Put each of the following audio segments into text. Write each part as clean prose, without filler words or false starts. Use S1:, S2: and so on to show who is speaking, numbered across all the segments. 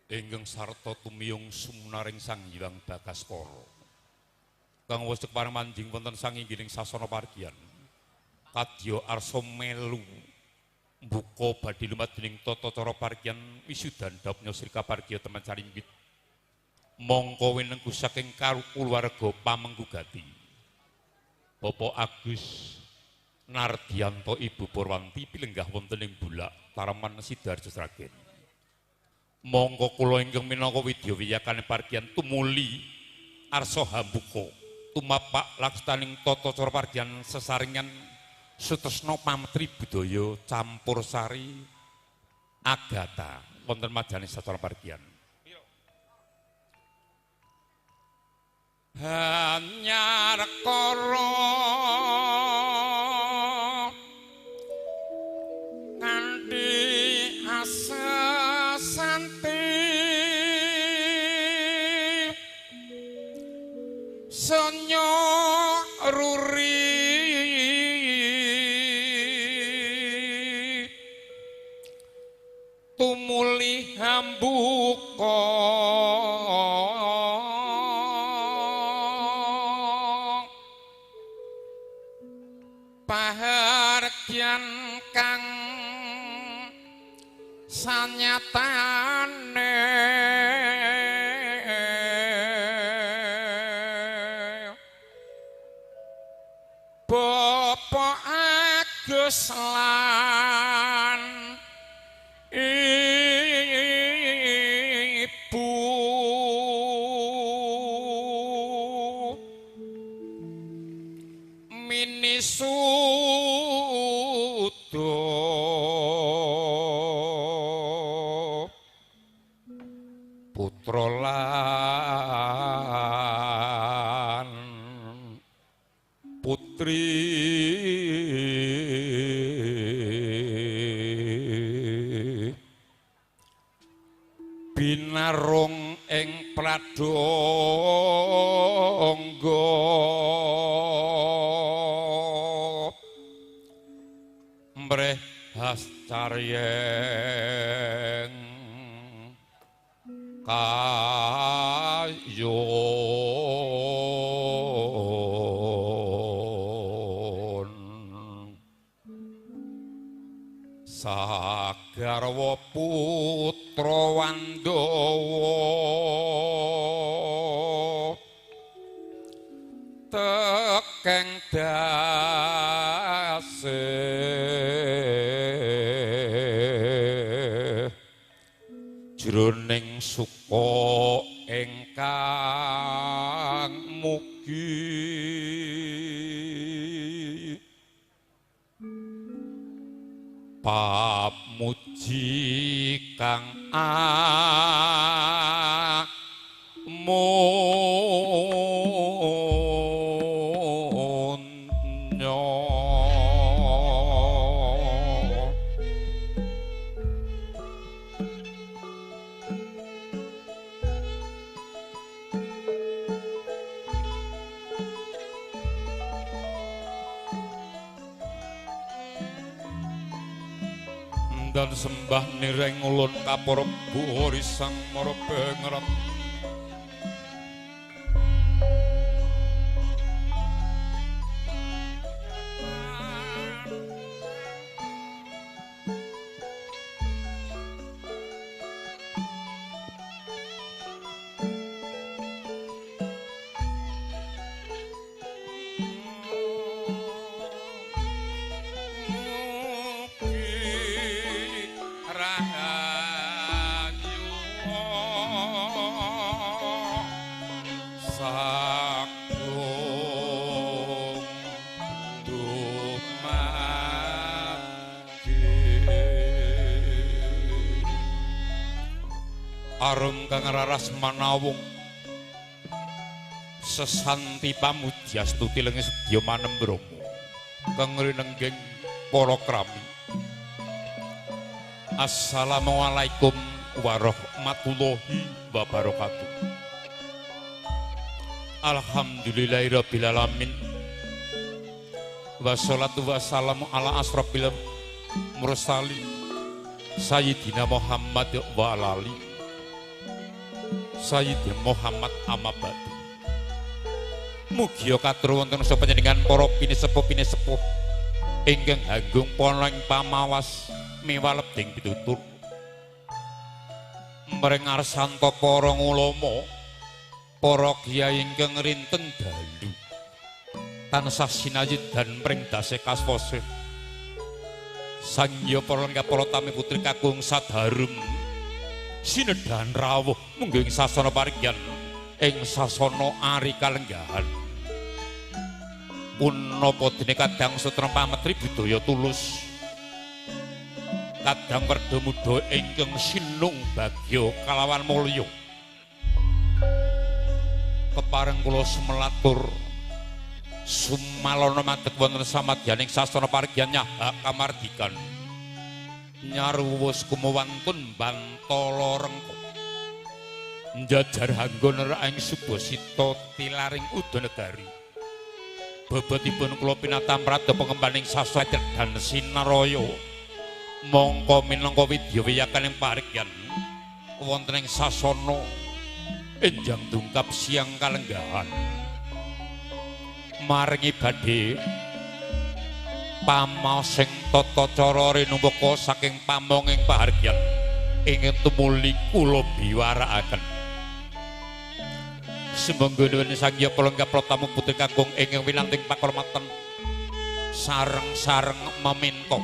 S1: Ingkang sarta tumiyung sumunaring Sang Hyang Bagaskara. Kang wujud paremanjing wonten sanginggining sasana pargian. Kadya arsa melu mbuka badhe lumadhening tata cara pargian wisudan dapnya srika pargiya temen carimbit. Mongko winengku saking kulawarga pamenggugati. Bapak Agus Nardianto Ibu Purwanti pilenggah wonten ing Bulak Taraman Sidoarjo Sragen. Monggo kula ingkang minangka widya wiyakane pargian tumuli arsa hambuka tumapak laksaning tata cara pargian sesaringan sutresna pametri budaya campur sari agata wonten majaning sasana pargian. Hanyarkara kanthi asasanti sonya ruri tumuli hambuka pahargyan kang sanyatane Bapak Agus lan Ibu Minisudo putra lan putri binarung ing pradangga mreh hascaryeng kayon sagarwa putra Wandawa tekeng dase jroning suka ingkang mugi pamuji kang dan sembah nireng ulun kapara buhori sang mara bengerat arum kang raras manawung sesanti pamujastuti lengi sedya manembromo kang rinengging para krami. Assalamualaikum warahmatullahi wabarakatuh. Alhamdulillahirabbil alamin. Wassalatu wassalamu ala asrofil mursalin Sayyidina Muhammad wa ala alihi Sayyidi Muhammad Amabadi. Mugi katur wonten sa panjenengan para pinisepuh ingkang hanggung pono ing pamawas miwalebing pitutur. Mring arsanta para ulama, para kyai ingkang rinten dalu tansah sinayudan mring dase kaswase. Sangya para tami putri kakung sadharum sinedahan rawuh mungging sasana parigyan ing sasana Ari Kalenggahan. Punapa dene kadang sutra pametri budaya tulus, kadang werda muda ingkang sinung bagya kalawan mulya. Kepareng kula semelatur sumalana madhep wonten samadyaning sasana parigyan nyahak kamardikan nyaruwus kumawantun bantala rengko njajar hanggon ing Subasita tilaring udanegari. Bobotipun kula pinatam rada pengembaning sasana dan sinaraya mongko minangka widya wiyakaning parigyan wonten ing sasana enjang dungkap Siang Kalenggahan. Maringi badhe pamaosing tata cara rinumbuka saking pamonging pahargyan ingkang tumuli kula biwarakaken. Sumangga nuwun sangya palengga pratamu putri kakung ingkang winanting pakurmatan sareng-sareng maminta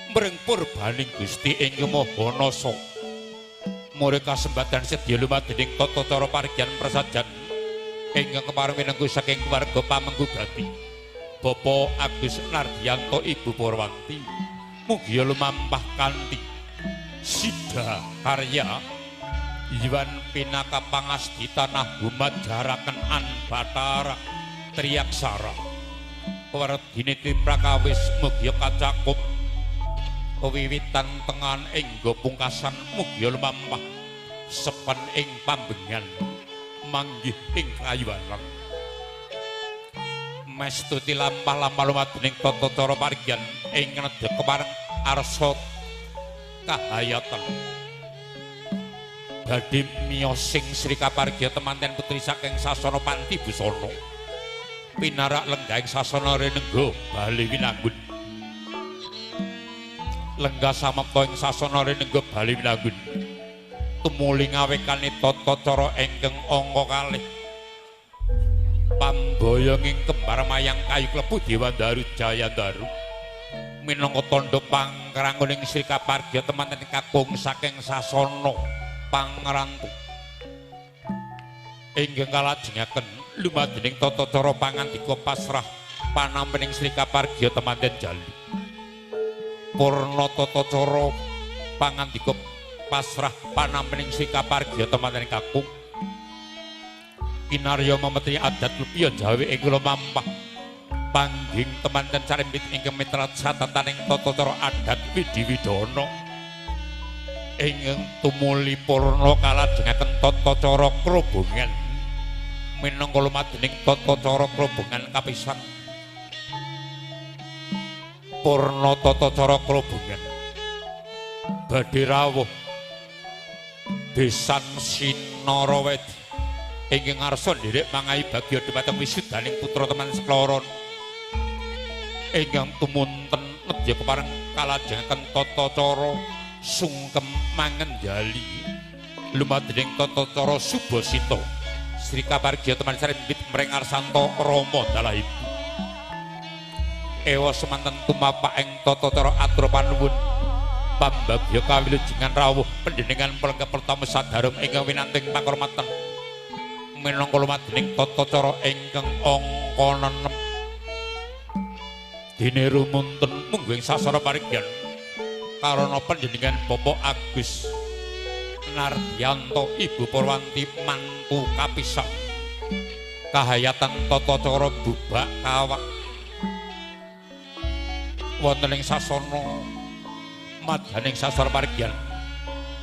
S1: mring purbaning Gusti ingkang Maha Nasa. Murid kasembatan sedya lumadening tata cara pahargyan prasajan ingkang kepareng minangka saking keluarga pamenggugati Bapak Agus Nardianto Ibu Purwanti mugi lumampah kanthi sida karya Iwan Pinaka Pangasti Tanah Humat Jaraken An Batara Triaksara Wardine Prakawis mugi kacakup wiwitan tengan engga pungkasan mugi lumampah sepen ing pambengan manggih ing kayuwanan. Mestuti lampah-lampah lumadening tata cara parigyan ing nedha kepareng arsa kahayatan. Badhe miyosing Sri Kapargya temanten putri saking sasana Panti Busana. Pinarak lenggahing sasana Renengga Bali Winanggun. Lenggah samekta ing sasana Renengga Bali Winanggun. Tumuli ngawekani tata cara ingkang angka kalih. Pamboyonging kembar mayang kayu klebu Dewandaru Jayandaru minangka tandha pangrangoning Sri Kapargya temanten kakung saking sasana Pangrantu ingkang kalajengaken lumadening tata cara pangandika pasrah panampening Sri Kapargya temanten jali. Purna tata cara pangandika pasrah panampening Sri Kapargya temanten kakung kinarya memetri adat lupiya Jawi ing kula mampah pangging temanten carimbit ingkang mitrat satataning tata cara adat Widiwidana ingkang tumuli purna kalajengaken tata cara krobongan minangka lumadening tata cara krobongan kapisan. Purna tata cara krobongan badhe rawuh Besan Sinarawedi ingkang ngarsa nderek mangahi bagya dhumateng wisudaning putra teman sekloron ingkang tumunten nedya kepareng kalajengaken tata cara sungkem mangendali lumadening tata cara Subasita Sri Kapargya teman sarimbit mring arsanta Rama Dalahibu ewa semanten tumapak ing tata cara atur panuwun pambagya kawilujengan rawuh pendhenengan pelengkap pertama sadharum ingkang winanting pakurmatan minangka lumadening tata cara ingkang angka 6 dene rumunten mungguing sasana parigyan karana panjenengan Bapak Agus Nardianto Ibu Purwanti mantu kapisan kahayatan tata cara bubak kawak wonten ing sasana madyaning sasana parigyan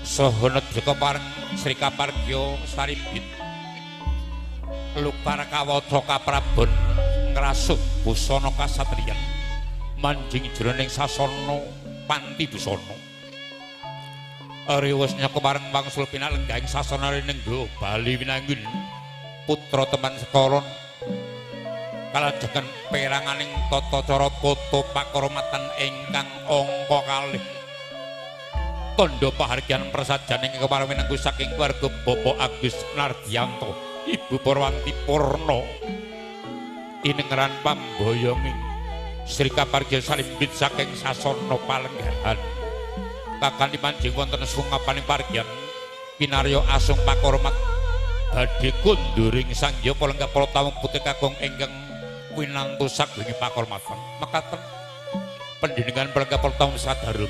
S1: saha nedya kepareng Sri Kapargya sarimbit lupar kawaca kaprabon ngrasuk busana kasatriyan manjing jroning sasana Panti Busana Riwesnya kemareng wangsul pinalenggaing sasana Rinenggo Bali Winanggun putra teman sekoron kalajengan peranganing tata cara poto pakurmatan ingkang angka kalih tandha pahargyan prasajaning kemareng Winanggun saking keluarga Bapak Agus Nardianto Ibu Purwanti Purna inengeran pamboyonging Sri Kapargya salimbit saking sasana palenggahan kakang dimanjing wonten sungapaning pargyan kinarya asung pakurmat badhe kunduring sangya palengga para tamu putih kakung ingkang winantu sagunging pakurmatan mekaten pendhinengan palengga para tamu sadarum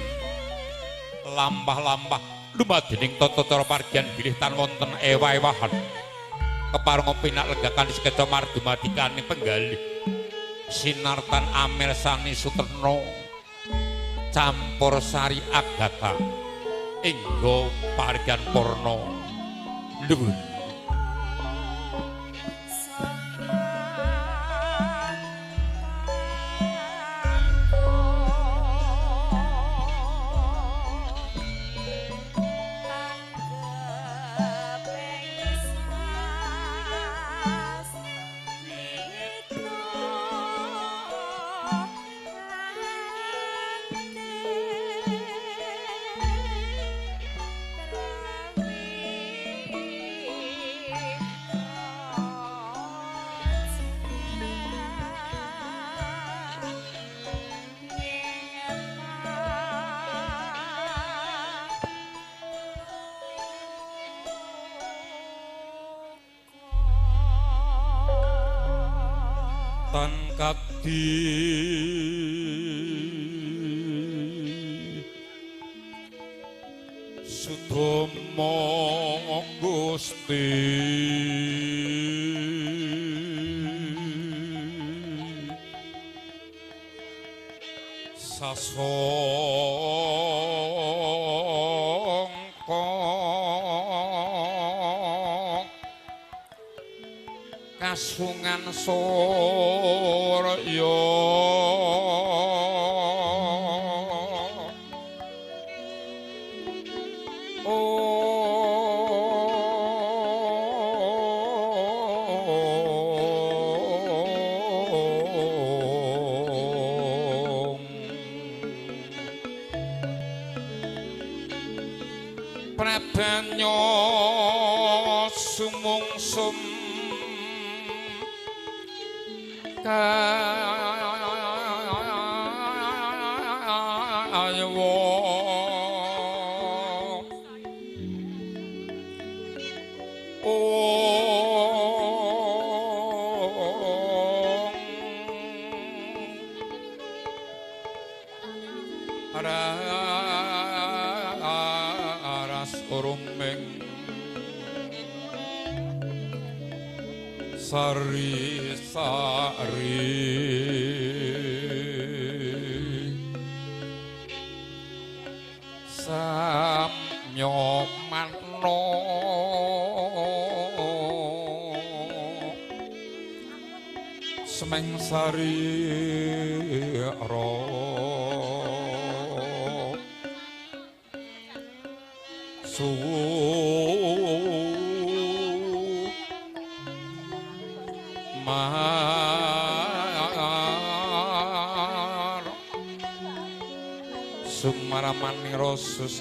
S1: lampah-lampah lumadening tata cara pargyan bilih tan wonten ewa-ewahan kepareng pinalenggakan sekeca mardumadikaning penggalih sinartan Amel Sani Suterno campur sari Agatha inggo pargan Purna luhur tan kadi Sutomo Gusti sasongko kasungan Surya Prabanyo sumungsum kayawa aras urumeng sari-sari samyo manno semeng sari ro mar sumaramani rosus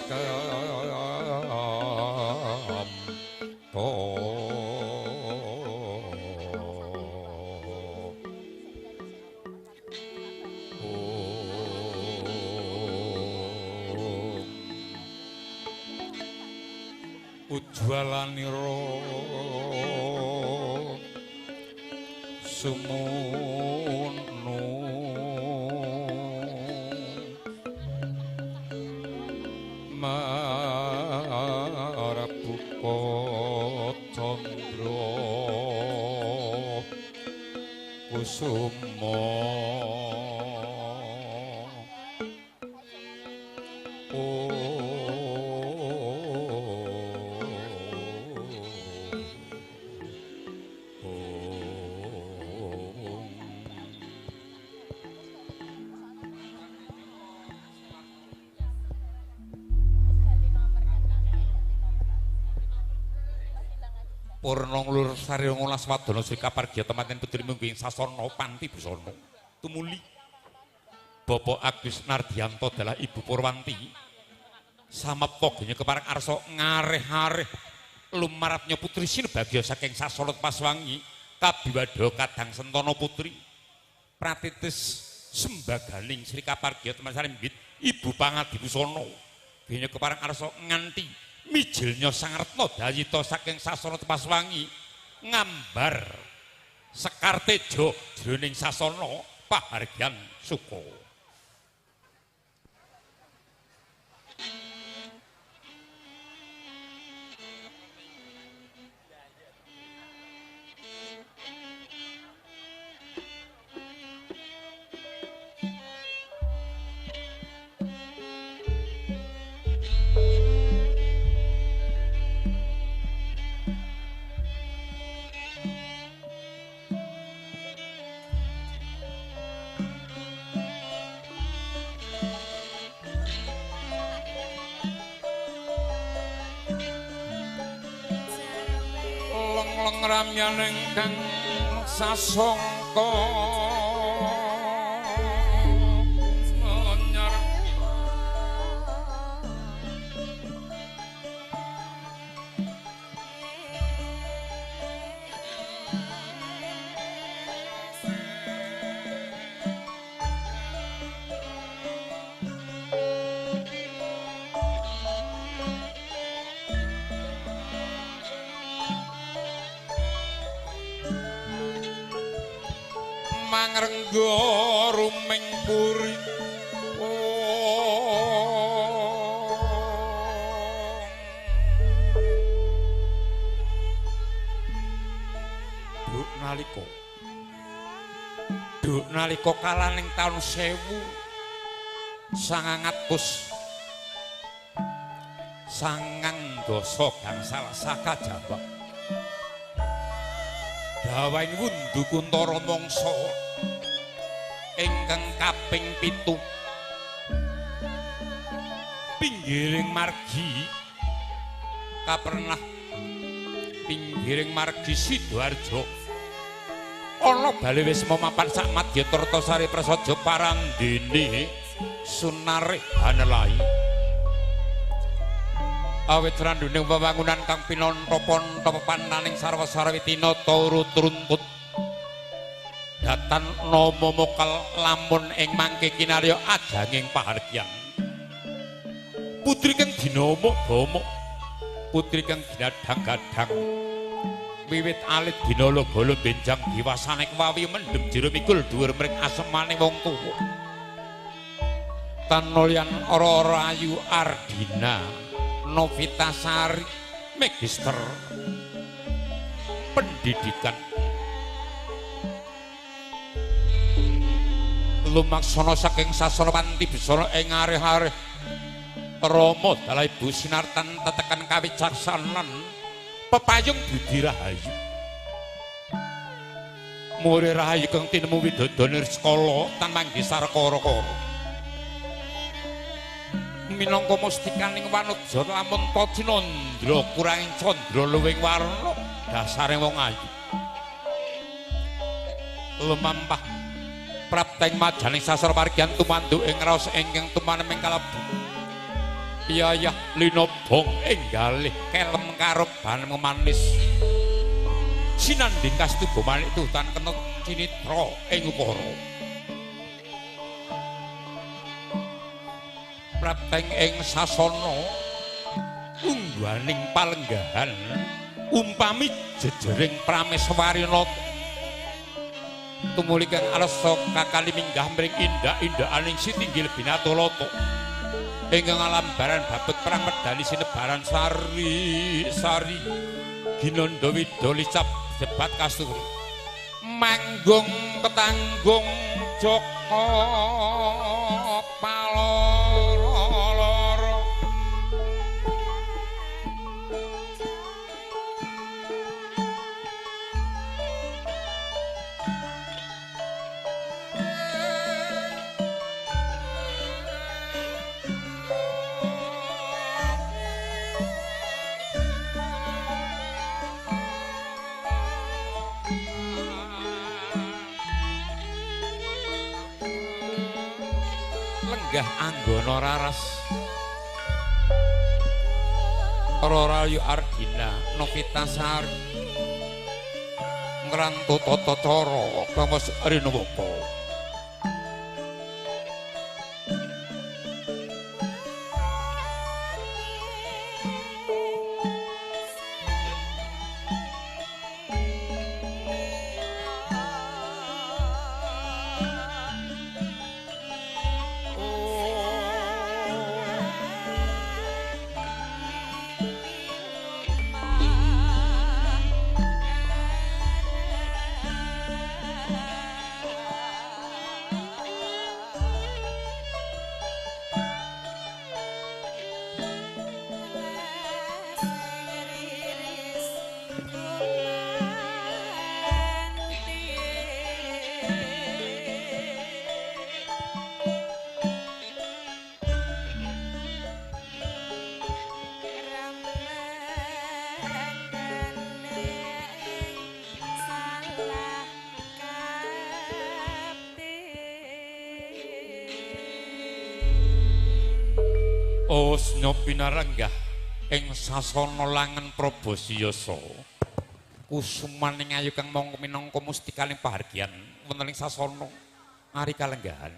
S1: ujwalaniro sumunu marabuka candra kusuma Purna ngulur sari 19 wadana Sri Kapargya temanten putri mungging sasana Panti Busana. Tumuli Bapak Agus Nardianto adalah Ibu Purwanti. Samapta genya keparang arsa ngareh-areh lumaratnya putri sinebagya saking sasana Paswangi kabiwada kadang sentana putri. Pratitis sembaganing Sri Kapargya teman sarimbit Ibu Pangadi Busana. Genya keparang arsa nganti mijilnya Sang Retna Dayita saking sasana Paswangi ngambar Sekar Teja jroning sasana pahargyan suka. Ramyan ingkang sasongko menyar mangrengga ruming puri Duk nalika kalaning taun 1900 gangsal saka Jawa dawaing wundu Kuntara Mangsa ingkang kaping 7 pinggiring margi kapernah pinggiring margi Sidoarjo ana bali wis mapan sak madya Tirtasari prasaja parandene sunare hanelai awit randuning wewangunan kang pinanta-panta pepananing sarwa-sarwitina turut runtut datan nama mokal lamun ing mangke kinarya ajanging pahargyan putri kang dinama Bama putri kang dinadhang-gadhang wiwit alit dinala-gala benjang diwasane kewawi mendhem jero mikul dhuwur mring asemane wong tuwa tanolyan ora Ayu Ardina Novitasari Magister Pendidikan lumaksana saking sasana Panti Busana ing areh-areh Rama dalah Ibu sinartan tetekan kawicaksanan pepayung budi rahayu murid rahayu kang tinemu widodone skala tan manggi sarkara-kara minangka mustikaning wanodja lamun Tacinandra kuranging candra luwing warna dasare wong ayu lumampah prapteng majaning sasar pargyan tumandu ing raos ingkang tumaneming kalebu piyayah linobong enggalih kelem karo ban manis sinanding kastuba manik tutan kenut cinitra ing ukara prapteng ing sasana ungguaning palenggahan umpami jejering Prameswarina tumuli kang arsa kakali minggah mring indak-indakaning Sitinggil Binatalata ingkang alambaran babut perang medali sinebaran sari ginanda wida licap sebat kasturi manggung ketanggung Joko Paloro lenggah anggana raras Rayu Argina Novitasari ngrantu tata cara kamus Rinawapa Osnya pinaranggah ing sasana langen Prabasiyasa kusumaning ayu kang mongko minangka mustikaning pahargyan wonten ing sasana ari kalenggahan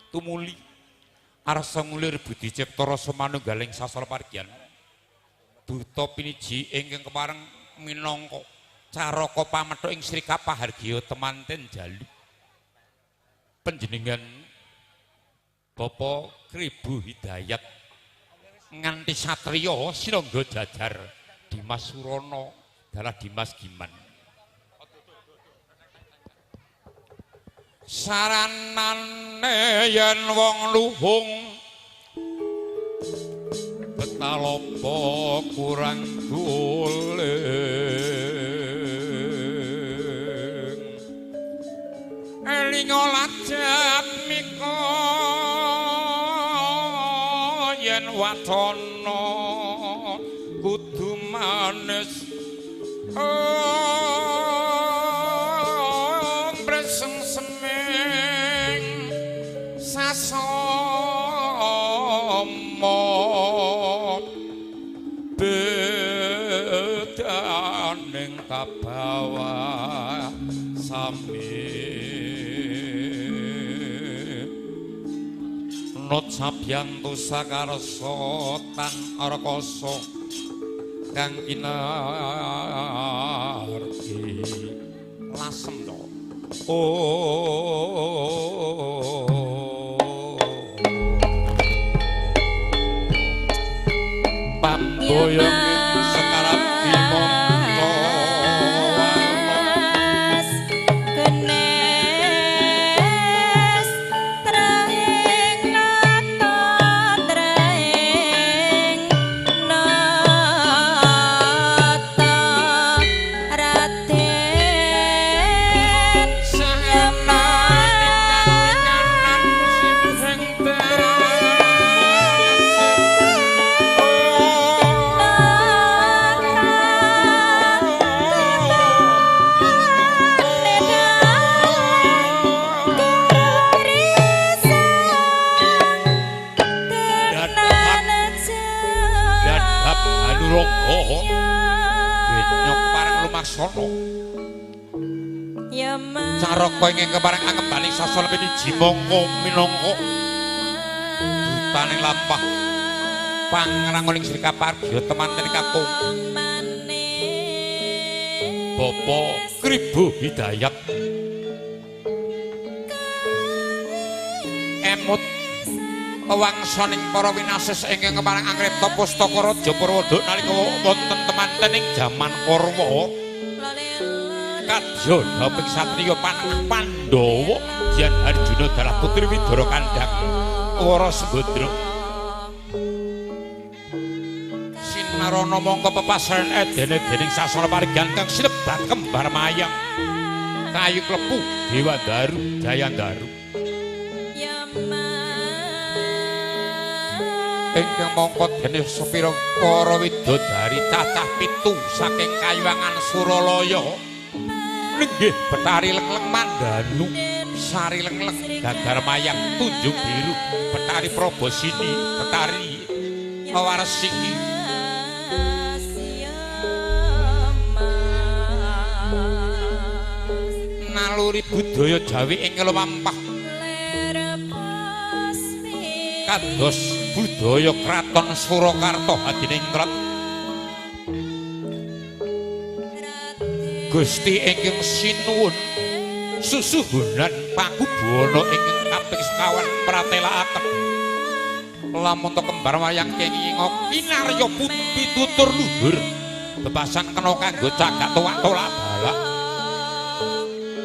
S1: tumuli arsa ngulir budi cipta rasa manunggaling sasana pahargyan duta piniji ingkang kepareng minangka caraka pamethuk ing Sri Kapahargya temanten jalu panjenengan Bapak Kribu Hidayat nganti satriya sinangga jajar Dimas Surana dalah Dimas Giman saranane yen wong luhung betalapa kurang guling elinga lajat mika yen watana kudu manis breseng semeng sasama bedaning kabawa sami Nut sabyantu sakarsa tan arkasa kang kinarti lasem to pamboyong sekarang dimongko Caraka ingkang kepareng angembaning sasana piniji mongko minangka dutaning lampah pangrangoning Sri Kapahargya temanten kakung Bapak Kribu Hidayat emut wangsaning para winasis ingkang kepareng angripta pustaka Raja Purwodo nalika wonten temanten ing jaman Karwa kadya daping satriya panah Pandhawa yen Arjuna dalah putri Widara Kandhang Wara Sembadra sinarana mangka pepasaran edene dening sasana paringgan kang sinebat kembar mayang kayu klepu Dewa Daru Jayandaru ingkang mangka dene sepira para widodari cacah 7 saking kayuwangan Suralaya Nggih Betari Lengleng Mandanu sari lengleng gagar mayang tunjung biru petari probosini petari awarsiki naluri budaya Jawi ing lumampah kados budaya kraton Surakarta Hadiningrat Gusti ingkang sinuwun susuhunan pakubuwana ingkang kaping sekawan pratelakaken lamun to kembar wayang kenging kinarya pitutur luhur bebasan kena kanggo cagak tuwak tolak balak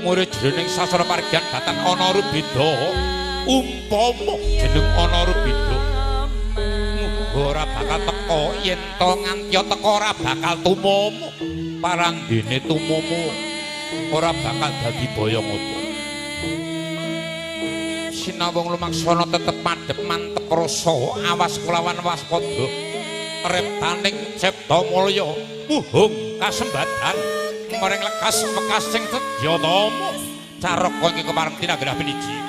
S1: murid jroning sasana parigyan datan ana rubeda umpama jeneng ana rubeda ora bakal teka yen to nganti teka ora bakal tumomo parandene tumomo ora bakal dadi boyong apa sinawung lumaksana tetep madhep mantep rasa awas kulawan waspada reptaning cipta mulya muhung kasembadan maring lekas wekas sing sedyatama caraka ing kepareng tinagrah piniji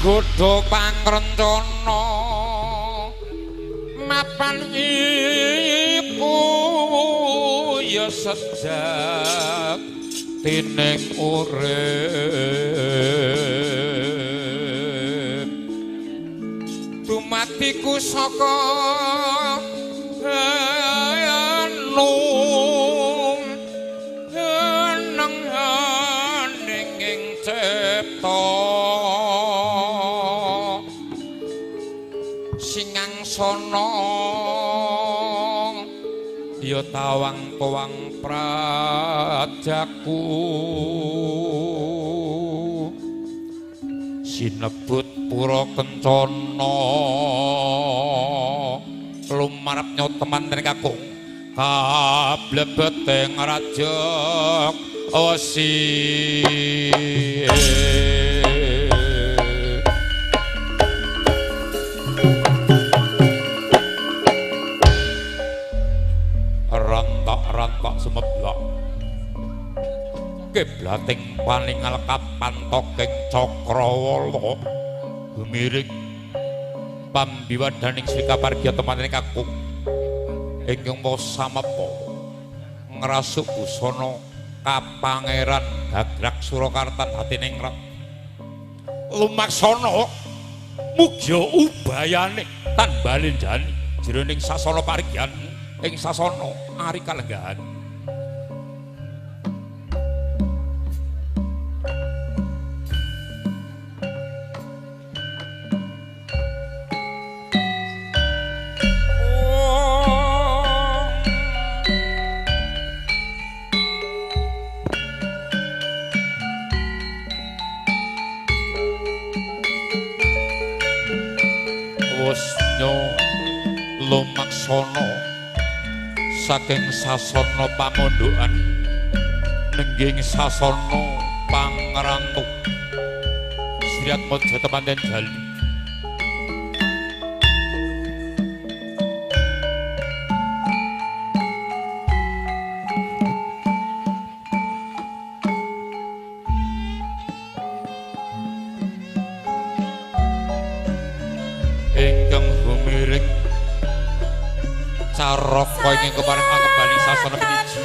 S1: godho pangrencana mapan iku ya sejak tining urip dumadiku saka neng ing cipta sono ya tawang powang prajaku sinebut pura kencana lumarep nyoteman dening kakung kablebeteng rajak osi rantak sumeblak kiblating paningal kapantoking cakrawala gumiring pambiwadaning Srika Pargya temanane kakung ingkang mau samepa ngrasuk busana kapangeran Gagrak Surakarta Hadiningrat lumaksana mugya ubayane tan balenjani jroning sasana parigyan ing sasana ari kalenggahan wasnya lumaksana saking sasana pamondokan nengging sasana pangrantuk Sriat Moja temanten jali ingkang humiring caraka ingkang kepareng kembali sasana piniji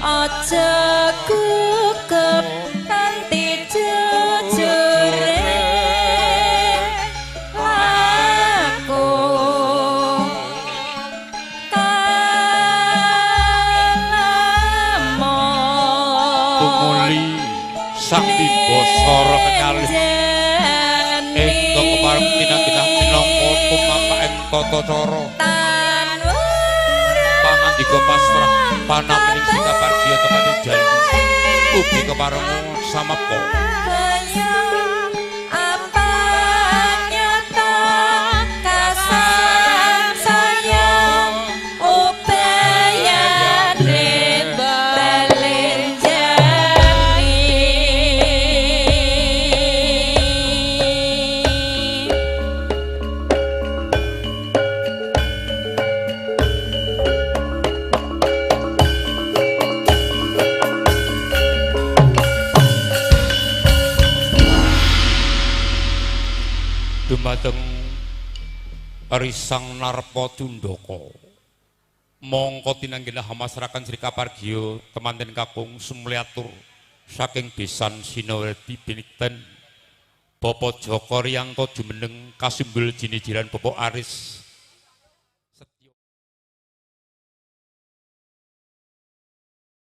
S2: aja gugup nanti jujure aku kalamo
S1: tumuli sang bibasara kekalih engko kepareng tindak-tindak minangka tumapa ing tata cara pangandika pasrah panamening sikapardiya tepate janji ugi kepareng samapta dumateng Risang Narpa Tundaka mongko tinanggenah masarakan Sri Kapargiya temanten kakung sumliatur saking besan Sinawedi Binikten Bapak Joko Riyanto jumeneng kasimbul jinijiran Bapak Aris